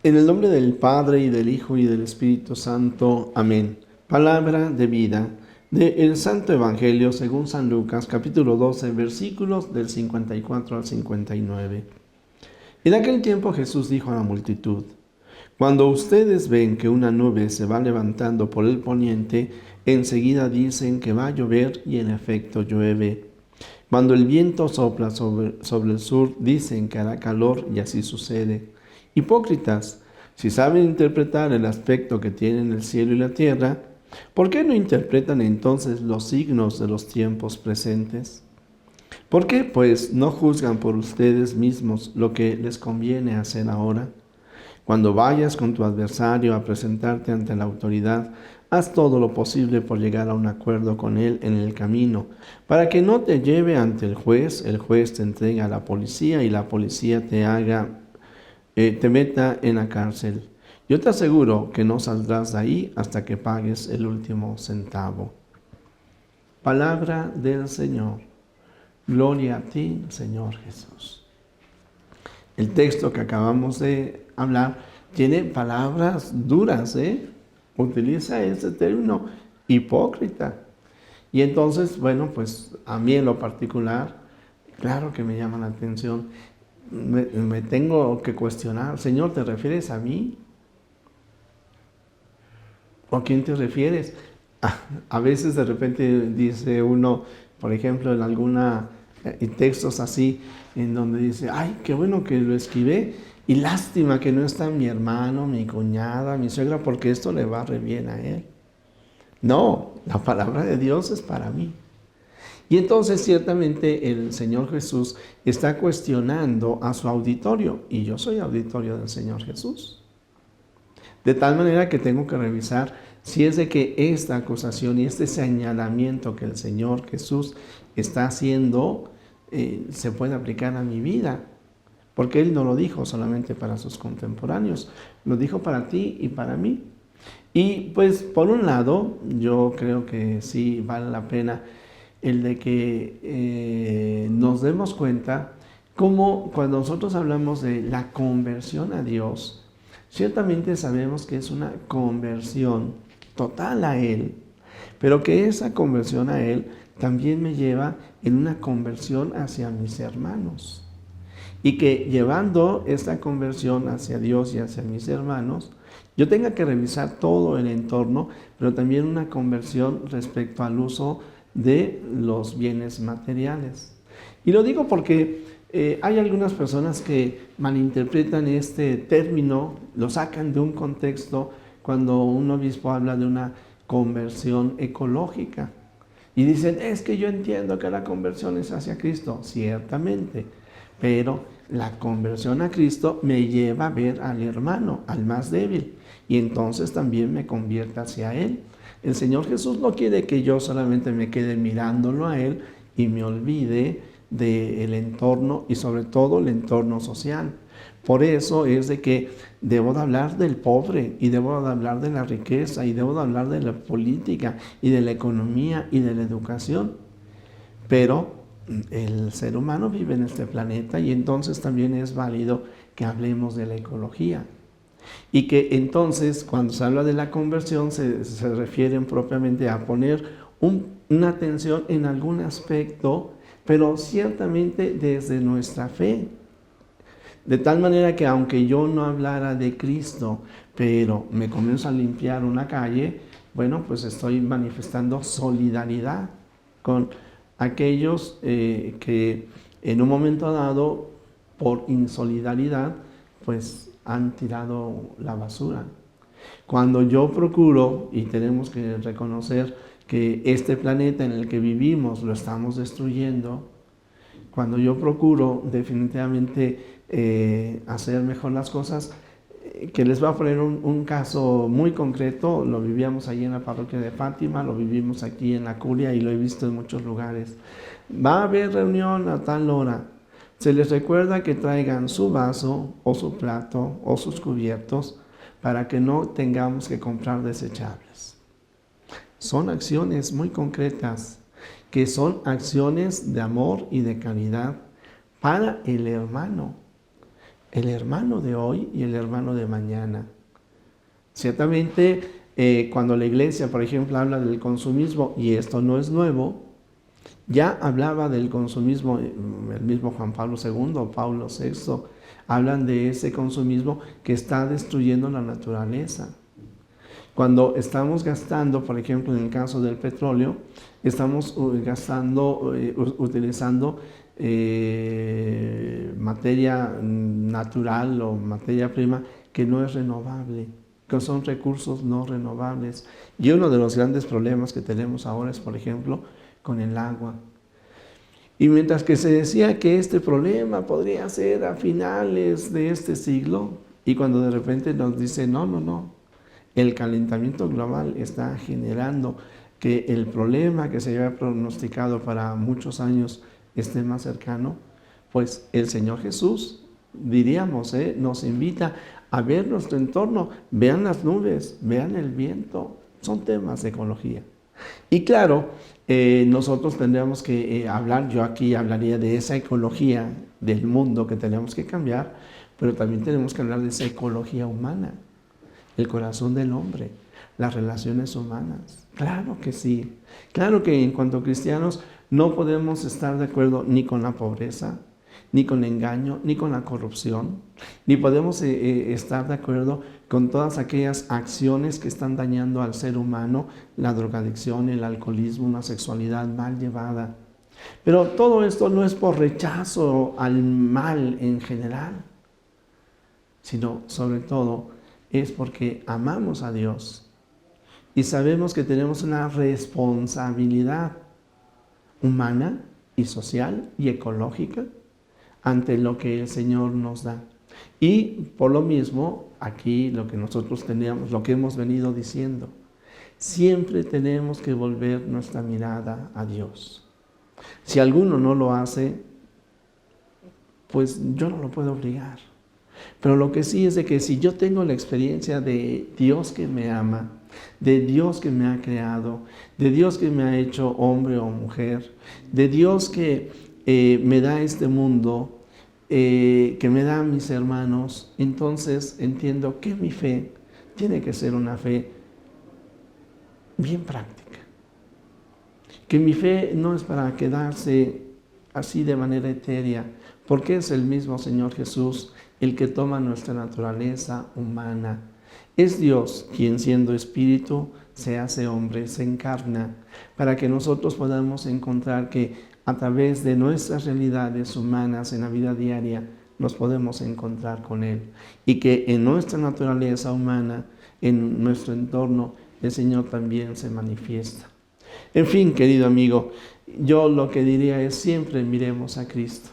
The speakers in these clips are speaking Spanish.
En el nombre del Padre, y del Hijo, y del Espíritu Santo. Amén. Palabra de vida del Santo Evangelio según San Lucas, capítulo 12, versículos del 54 al 59. En aquel tiempo Jesús dijo a la multitud: Cuando ustedes ven que una nube se va levantando por el poniente, enseguida dicen que va a llover, y en efecto llueve. Cuando el viento sopla sobre el sur, dicen que hará calor, y así sucede. Hipócritas, si saben interpretar el aspecto que tienen el cielo y la tierra, ¿por qué no interpretan entonces los signos de los tiempos presentes? ¿Por qué, pues, no juzgan por ustedes mismos lo que les conviene hacer ahora? Cuando vayas con tu adversario a presentarte ante la autoridad, haz todo lo posible por llegar a un acuerdo con él en el camino, para que no te lleve ante el juez te entregue a la policía y la policía te meta en la cárcel. Yo te aseguro que no saldrás de ahí hasta que pagues el último centavo. Palabra del Señor. Gloria a ti, Señor Jesús. El texto que acabamos de hablar tiene palabras duras, Utiliza ese término, hipócrita. Y entonces, bueno, pues a mí en lo particular, claro que me llama la atención. Me tengo que cuestionar: Señor, ¿te refieres a mí? ¿O a quién te refieres? A veces de repente dice uno, por ejemplo, en alguna textos así, en donde dice: ay, qué bueno que lo escribí, y lástima que no está mi hermano, mi cuñada, mi suegra, porque esto le va re bien a él. No, la palabra de Dios es para mí. Y entonces ciertamente el Señor Jesús está cuestionando a su auditorio, y yo soy auditorio del Señor Jesús. De tal manera que tengo que revisar si es de que esta acusación y este señalamiento que el Señor Jesús está haciendo se puede aplicar a mi vida. Porque Él no lo dijo solamente para sus contemporáneos, lo dijo para ti y para mí. Y pues por un lado, yo creo que sí vale la pena el de que nos demos cuenta cómo cuando nosotros hablamos de la conversión a Dios, ciertamente sabemos que es una conversión total a Él, pero que esa conversión a Él también me lleva en una conversión hacia mis hermanos. Y que llevando esta conversión hacia Dios y hacia mis hermanos, yo tenga que revisar todo el entorno, pero también una conversión respecto al uso de los bienes materiales. Y lo digo porque hay algunas personas que malinterpretan este término, lo sacan de un contexto cuando un obispo habla de una conversión ecológica. Y dicen: es que yo entiendo que la conversión es hacia Cristo. Ciertamente, pero la conversión a Cristo me lleva a ver al hermano, al más débil, y entonces también me convierte hacia Él. El Señor Jesús no quiere que yo solamente me quede mirándolo a Él y me olvide del entorno, y sobre todo el entorno social. Por eso es de que debo de hablar del pobre, y debo de hablar de la riqueza, y debo de hablar de la política, y de la economía, y de la educación. Pero el ser humano vive en este planeta, y entonces también es válido que hablemos de la ecología. Y que entonces cuando se habla de la conversión se refieren propiamente a poner una atención en algún aspecto, pero ciertamente desde nuestra fe. De tal manera que aunque yo no hablara de Cristo, pero me comienzo a limpiar una calle, bueno, pues estoy manifestando solidaridad con aquellos que en un momento dado, por insolidaridad, pues han tirado la basura. Cuando yo procuro, y tenemos que reconocer que este planeta en el que vivimos lo estamos destruyendo, cuando yo procuro definitivamente hacer mejor las cosas, que les voy a poner un caso muy concreto, lo vivíamos allí en la parroquia de Fátima, lo vivimos aquí en la curia y lo he visto en muchos lugares. Va a haber reunión a tal hora. Se les recuerda que traigan su vaso o su plato o sus cubiertos para que no tengamos que comprar desechables. Son acciones muy concretas, que son acciones de amor y de caridad para el hermano. el hermano de hoy y el hermano de mañana. Ciertamente, cuando la iglesia, por ejemplo, habla del consumismo, y esto no es nuevo, ya hablaba del consumismo, el mismo Juan Pablo II, Pablo VI, hablan de ese consumismo que está destruyendo la naturaleza. Cuando estamos gastando, por ejemplo, en el caso del petróleo, estamos utilizando materia natural o materia prima que no es renovable, que son recursos no renovables. Y uno de los grandes problemas que tenemos ahora es, por ejemplo, con el agua. Y mientras que se decía que este problema podría ser a finales de este siglo, y cuando de repente nos dice, no, el calentamiento global está generando que el problema que se había pronosticado para muchos años esté más cercano, pues el Señor Jesús, diríamos, nos invita a ver nuestro entorno, vean las nubes, vean el viento, son temas de ecología. Y claro, nosotros tendríamos que hablar, yo aquí hablaría de esa ecología del mundo que tenemos que cambiar, pero también tenemos que hablar de esa ecología humana, el corazón del hombre, las relaciones humanas. Claro que sí, claro que en cuanto a cristianos no podemos estar de acuerdo ni con la pobreza, ni con el engaño, ni con la corrupción, ni podemos estar de acuerdo con todas aquellas acciones que están dañando al ser humano, la drogadicción, el alcoholismo, una sexualidad mal llevada. Pero todo esto no es por rechazo al mal en general, sino sobre todo es porque amamos a Dios y sabemos que tenemos una responsabilidad humana y social y ecológica ante lo que el Señor nos da. Y por lo mismo, aquí lo que nosotros teníamos, lo que hemos venido diciendo, siempre tenemos que volver nuestra mirada a Dios. Si alguno no lo hace, pues yo no lo puedo obligar. Pero lo que sí es de que si yo tengo la experiencia de Dios que me ama, de Dios que me ha creado, de Dios que me ha hecho hombre o mujer, de Dios que me da este mundo, que me da a mis hermanos, entonces entiendo que mi fe tiene que ser una fe bien práctica. Que mi fe no es para quedarse así de manera etérea, porque es el mismo Señor Jesús el que toma nuestra naturaleza humana. Es Dios quien, siendo espíritu, se hace hombre, se encarna, para que nosotros podamos encontrar que a través de nuestras realidades humanas en la vida diaria nos podemos encontrar con Él. Y que en nuestra naturaleza humana, en nuestro entorno, el Señor también se manifiesta. En fin, querido amigo, yo lo que diría es siempre miremos a Cristo.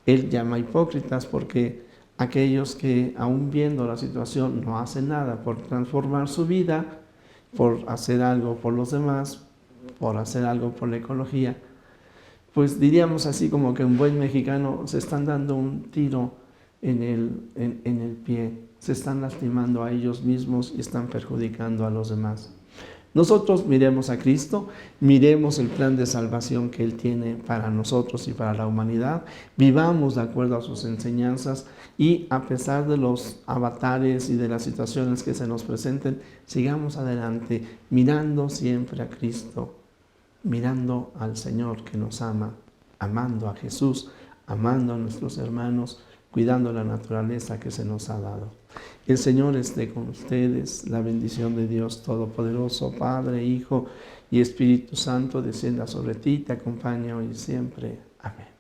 Él llama hipócritas porque aquellos que aún viendo la situación no hacen nada por transformar su vida, por hacer algo por los demás, por hacer algo por la ecología, pues diríamos así como que un buen mexicano se están dando un tiro en el pie, se están lastimando a ellos mismos y están perjudicando a los demás. Nosotros miremos a Cristo, miremos el plan de salvación que Él tiene para nosotros y para la humanidad, vivamos de acuerdo a sus enseñanzas y a pesar de los avatares y de las situaciones que se nos presenten, sigamos adelante mirando siempre a Cristo, mirando al Señor que nos ama, amando a Jesús, amando a nuestros hermanos, cuidando la naturaleza que se nos ha dado. El Señor esté con ustedes, la bendición de Dios Todopoderoso, Padre, Hijo y Espíritu Santo, descienda sobre ti, te acompaña hoy y siempre. Amén.